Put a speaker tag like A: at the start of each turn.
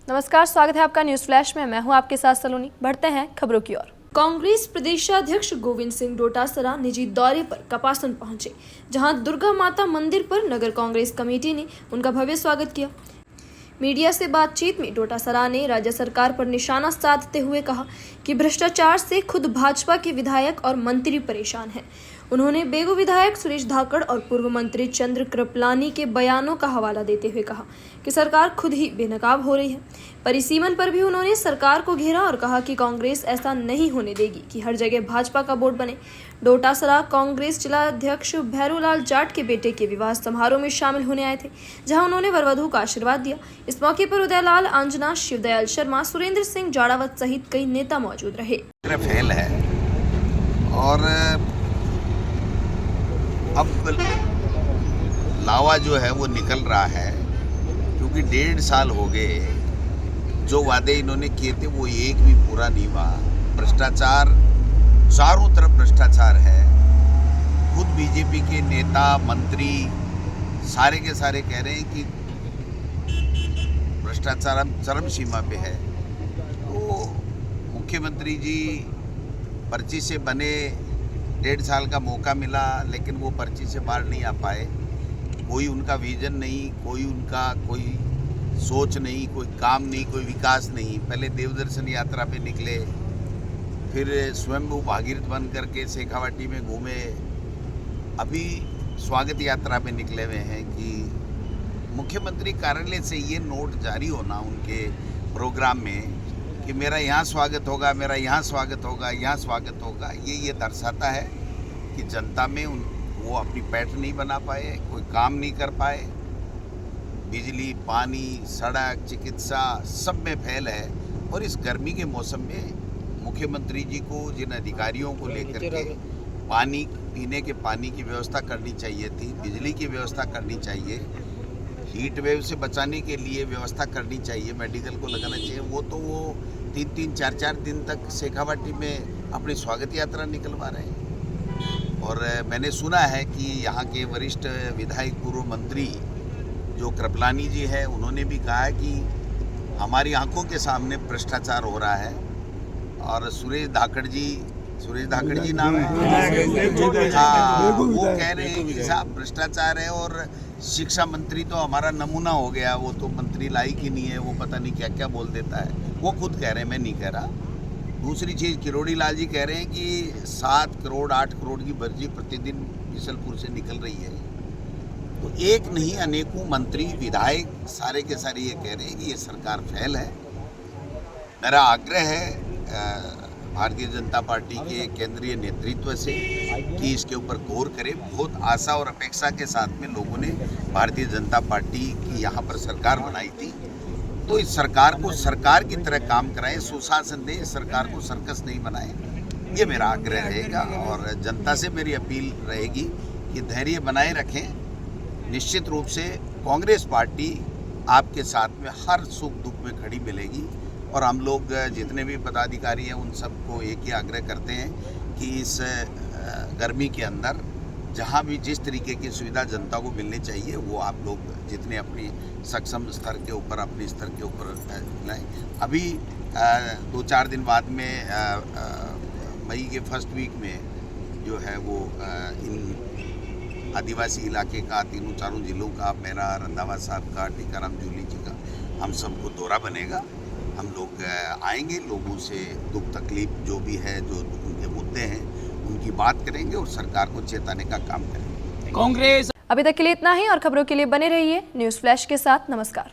A: नमस्कार, स्वागत है आपका न्यूज फ्लैश में। मैं हूं आपके साथ सलोनी। बढ़ते हैं खबरों की ओर। कांग्रेस प्रदेशाध्यक्ष गोविंद सिंह डोटासरा निजी दौरे पर कपासन पहुंचे, जहां दुर्गा माता मंदिर पर नगर कांग्रेस कमेटी ने उनका भव्य स्वागत किया। मीडिया से बातचीत में डोटासरा ने राज्य सरकार पर निशाना साधते हुए कहा कि भ्रष्टाचार से खुद भाजपा के विधायक और मंत्री परेशान हैं। उन्होंने बेगू विधायक सुरेश धाकड़ और पूर्व मंत्री चंद्र कृपलानी के बयानों का हवाला देते हुए कहा कि सरकार खुद ही बेनकाब हो रही है। परिसीमन पर भी उन्होंने सरकार को घेरा और कहा कि कांग्रेस ऐसा नहीं होने देगी कि हर जगह भाजपा का बोर्ड बने। डोटासरा कांग्रेस जिलाध्यक्ष भैरूलाल जाट के बेटे के विवाह समारोह में शामिल होने आए थे, जहां उन्होंने वरवधू का आशीर्वाद दिया। इस मौके पर उदयलाल अंजना, शिवदयाल शर्मा, सुरेंद्र सिंह जाड़ावत सहित कई नेता मौजूद रहे।
B: फेल है और अब लावा जो है वो निकल रहा है, क्योंकि 1.5 साल हो गए। जो वादे इन्होंने किए थे वो एक भी पूरा नहीं हुआ। भ्रष्टाचार, चारों तरफ भ्रष्टाचार है। खुद बीजेपी के नेता मंत्री सारे के सारे कह रहे हैं कि भ्रष्टाचार अब चरम सीमा पे है। तो मुख्यमंत्री जी पर्ची से बने, 1.5 साल का मौका मिला, लेकिन वो पर्ची से बाहर नहीं आ पाए। कोई उनका विजन नहीं, कोई सोच नहीं, कोई काम नहीं, कोई विकास नहीं। पहले देवदर्शन यात्रा पे निकले, फिर स्वयंभू भागीरथ बन करके शेखावाटी में घूमे, अभी स्वागत यात्रा पे निकले हुए हैं कि मुख्यमंत्री कार्यालय से ये नोट जारी होना उनके प्रोग्राम में कि मेरा यहाँ स्वागत होगा, मेरा यहाँ स्वागत होगा, यहाँ स्वागत होगा। ये दर्शाता है कि जनता में वो अपनी पैठ नहीं बना पाए, कोई काम नहीं कर पाए। बिजली, पानी, सड़क, चिकित्सा सब में फेल है। और इस गर्मी के मौसम में मुख्यमंत्री जी को, जिन अधिकारियों को लेकर के पानी, पीने के पानी की व्यवस्था करनी चाहिए थी, बिजली की व्यवस्था करनी चाहिए, हीट वेव से बचाने के लिए व्यवस्था करनी चाहिए, मेडिकल को लगाना चाहिए, वो 3-3, 4-4 दिन तक शेखावाटी में अपनी स्वागत यात्रा निकलवा रहे हैं। और मैंने सुना है कि यहाँ के वरिष्ठ विधायक, पूर्व मंत्री जो कृपलानी जी है, उन्होंने भी कहा है कि हमारी आंखों के सामने भ्रष्टाचार हो रहा है। और सुरेश धाकड़ जी नाम है, हाँ, वो कह रहे हैं कि साहब भ्रष्टाचार है। और शिक्षा मंत्री तो हमारा नमूना हो गया, वो तो मंत्री लायक ही नहीं है, वो पता नहीं क्या क्या बोल देता है। वो खुद कह रहे हैं, मैं नहीं कह रहा। दूसरी चीज़, किरोड़ी लाल जी कह रहे हैं कि 7 करोड़ 8 करोड़ की भर्जी प्रतिदिन बिशलपुर से निकल रही है। तो एक नहीं, अनेकों मंत्री, विधायक सारे के सारे ये कह रहे हैं कि ये सरकार फेल है। मेरा आग्रह है भारतीय जनता पार्टी के केंद्रीय नेतृत्व से कि इसके ऊपर गौर करें। बहुत आशा और अपेक्षा के साथ में लोगों ने भारतीय जनता पार्टी की यहाँ पर सरकार बनाई थी। तो इस सरकार को सरकार की तरह काम कराएं, सुशासन दें, सरकार को सर्कस नहीं बनाएं। ये मेरा आग्रह रहेगा। और जनता से मेरी अपील रहेगी कि धैर्य बनाए रखें। निश्चित रूप से कांग्रेस पार्टी आपके साथ में हर सुख दुख में खड़ी मिलेगी। और हम लोग जितने भी पदाधिकारी हैं उन सबको एक ही आग्रह करते हैं कि इस गर्मी के अंदर जहां भी जिस तरीके की सुविधा जनता को मिलनी चाहिए, वो आप लोग जितने अपनी सक्षम स्तर के ऊपर, अपने स्तर के ऊपर लाएँ। अभी 2-4 दिन बाद में मई के फर्स्ट वीक में जो है वो इन आदिवासी इलाके का, 3-4 जिलों का, मेरा, रंधावा साहब का, टीकाराम जूली जी का, हम सबको दौरा बनेगा। हम लोग आएंगे, लोगों से दुख तकलीफ जो भी है, जो उनके मुद्दे हैं, उनकी बात करेंगे और सरकार को चेताने का काम करेंगे।
A: कांग्रेस। अभी तक के लिए इतना ही, और खबरों के लिए बने रहिए न्यूज फ्लैश के साथ। नमस्कार।